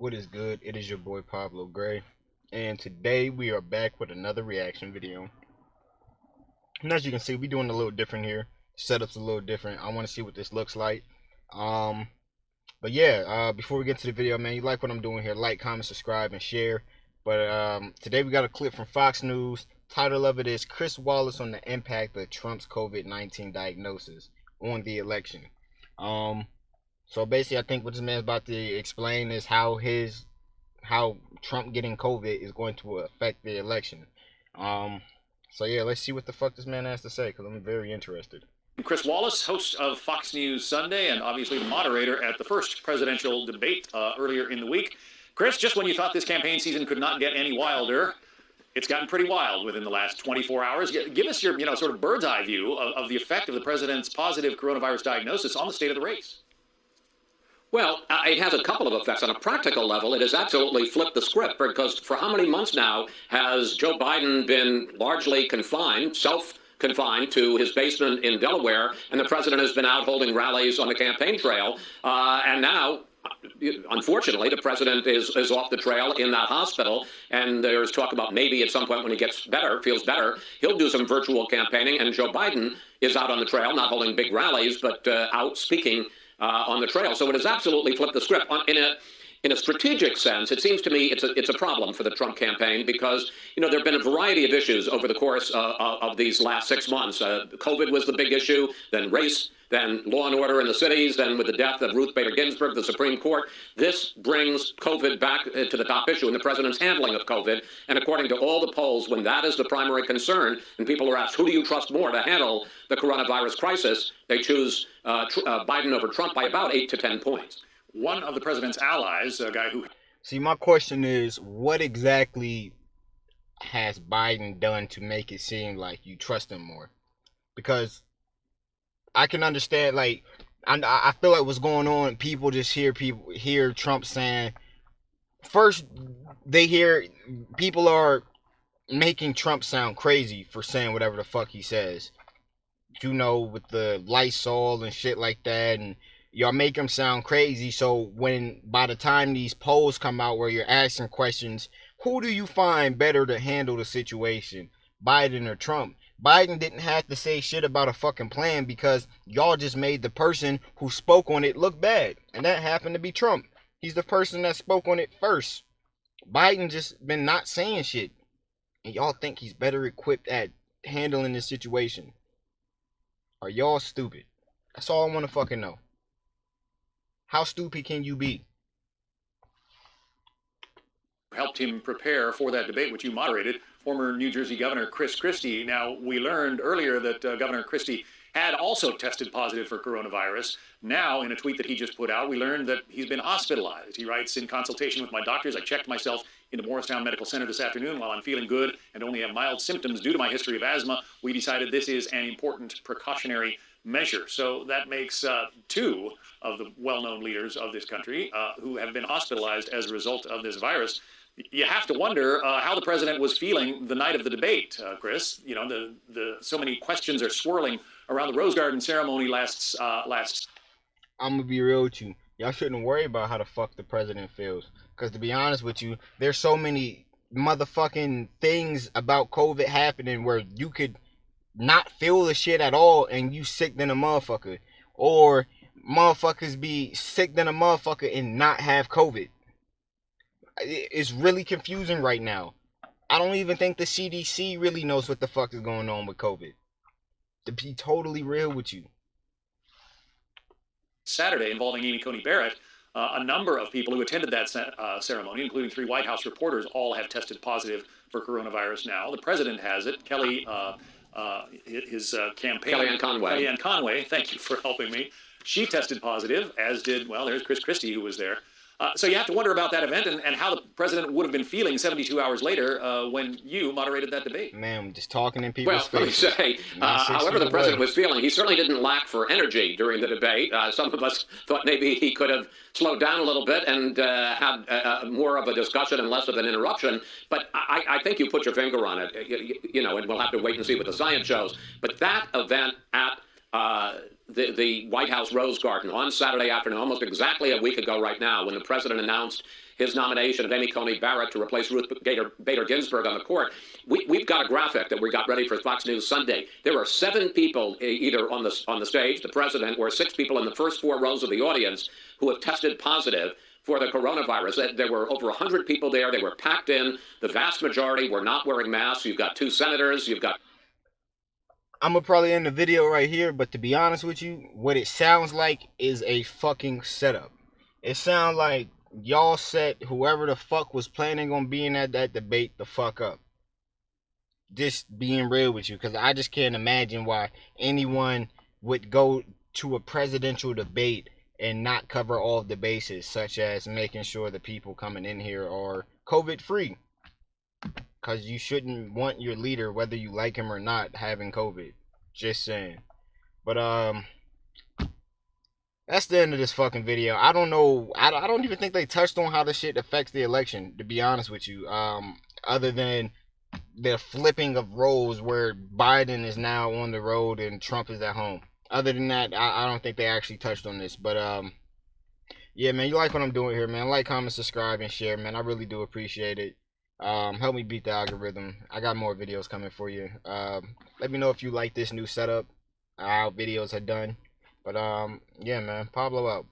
What is good? It is your boy PvbloGrey, and today we are back with another reaction video. And as you can see, we're doing a little different here. Setup's a little different. I want to see what this looks like. Um, but yeah, before we get to the video, man, you like what I'm doing here? Like, comment, subscribe, and share. But today we got a clip from Fox News. Title of it is Chris Wallace on the impact of Trump's COVID-19 diagnosis on the election. So basically, I think what this man's about to explain is how Trump getting COVID is going to affect the election. So yeah, let's see what the fuck this man has to say, because I'm very interested. Chris Wallace, host of Fox News Sunday, and obviously the moderator at the first presidential debate earlier in the week. Chris, just when you thought this campaign season could not get any wilder, it's gotten pretty wild within the last 24 hours. Give us your, sort of bird's eye view of the effect of the president's positive coronavirus diagnosis on the state of the race. Well, it has a couple of effects. On a practical level, it has absolutely flipped the script, because for how many months now has Joe Biden been largely confined, self-confined to his basement in Delaware, and the president has been out holding rallies on the campaign trail, and now, unfortunately, the president is off the trail in that hospital, and there's talk about maybe at some point when he gets better, feels better, he'll do some virtual campaigning, and Joe Biden is out on the trail, not holding big rallies, but out speaking on the trail. So it has absolutely flipped the script. In a strategic sense, it seems to me it's a problem for the Trump campaign, because there have been a variety of issues over the course of these last 6 months. COVID was the big issue, then race, then law and order in the cities, then with the death of Ruth Bader Ginsburg, the Supreme Court. This brings COVID back to the top issue in the president's handling of COVID. And according to all the polls, when that is the primary concern, and people are asked, who do you trust more to handle the coronavirus crisis, they choose Biden over Trump by about 8 to 10 points. One of the president's allies, a guy who... See, my question is, what exactly has Biden done to make it seem like you trust him more? Because I can understand, like, I feel like what's going on, people just hear Trump saying, first they hear people are making Trump sound crazy for saying whatever the fuck he says, with the Lysol and shit like that, and y'all make him sound crazy. So by the time these polls come out where you're asking questions, who do you find better to handle the situation, Biden or Trump? Biden didn't have to say shit about a fucking plan, because y'all just made the person who spoke on it look bad, and that happened to be Trump. He's the person that spoke on it first. Biden just been not saying shit, and y'all think he's better equipped at handling this situation. Are y'all stupid? That's all I want to fucking know. How stupid can you be? Helped him prepare for that debate, which you moderated, former New Jersey Governor Chris Christie. Now, we learned earlier that Governor Christie had also tested positive for coronavirus. Now, in a tweet that he just put out, we learned that he's been hospitalized. He writes, in consultation with my doctors, I checked myself into Morristown Medical Center this afternoon. While I'm feeling good and only have mild symptoms due to my history of asthma, we decided this is an important precautionary measure. So that makes two of the well-known leaders of this country who have been hospitalized as a result of this virus. You have to wonder how the president was feeling the night of the debate, Chris. So many questions are swirling around the Rose Garden ceremony last. I'm gonna be real with you. Y'all shouldn't worry about how the fuck the president feels, because to be honest with you, there's so many motherfucking things about COVID happening where you could not feel the shit at all and you sick than a motherfucker, or motherfuckers be sick than a motherfucker and not have COVID. It's really confusing right now. I don't even think the CDC really knows what the fuck is going on with COVID, to be totally real with you. Saturday, involving Amy Coney Barrett, a number of people who attended that ceremony, including 3 White House reporters, all have tested positive for coronavirus now. The president has it. His campaign... Kellyanne Conway, thank you for helping me. She tested positive, as did, there's Chris Christie, who was there. So you have to wonder about that event and how the president would have been feeling 72 hours later when you moderated that debate. Man, I'm just talking in people's faces. Let me say, however the president was feeling, he certainly didn't lack for energy during the debate. Some of us thought maybe he could have slowed down a little bit and had more of a discussion and less of an interruption. But I think you put your finger on it, and we'll have to wait and see what the science shows. But that event at the White House Rose Garden on Saturday afternoon, almost exactly a week ago right now, when the president announced his nomination of Amy Coney Barrett to replace Ruth Bader Ginsburg on the court. We've got a graphic that we got ready for Fox News Sunday. There are 7 people either on the stage, the president, or 6 people in the first 4 rows of the audience who have tested positive for the coronavirus. There were over 100 people there. They were packed in. The vast majority were not wearing masks. You've got 2 senators. You've got... I'm gonna probably end the video right here, but to be honest with you, what it sounds like is a fucking setup. It sounds like y'all set whoever the fuck was planning on being at that debate the fuck up. Just being real with you, because I just can't imagine why anyone would go to a presidential debate and not cover all of the bases, such as making sure the people coming in here are COVID free. Because you shouldn't want your leader, whether you like him or not, having COVID. Just saying. But that's the end of this fucking video. I don't know. I don't even think they touched on how this shit affects the election, to be honest with you. Other than the flipping of roles where Biden is now on the road and Trump is at home. Other than that, I don't think they actually touched on this. But yeah, man, you like what I'm doing here, man. Like, comment, subscribe, and share, man. I really do appreciate it. Help me beat the algorithm. I got more videos coming for you. Let me know if you like this new setup, how videos are done. But yeah, man, Pablo out.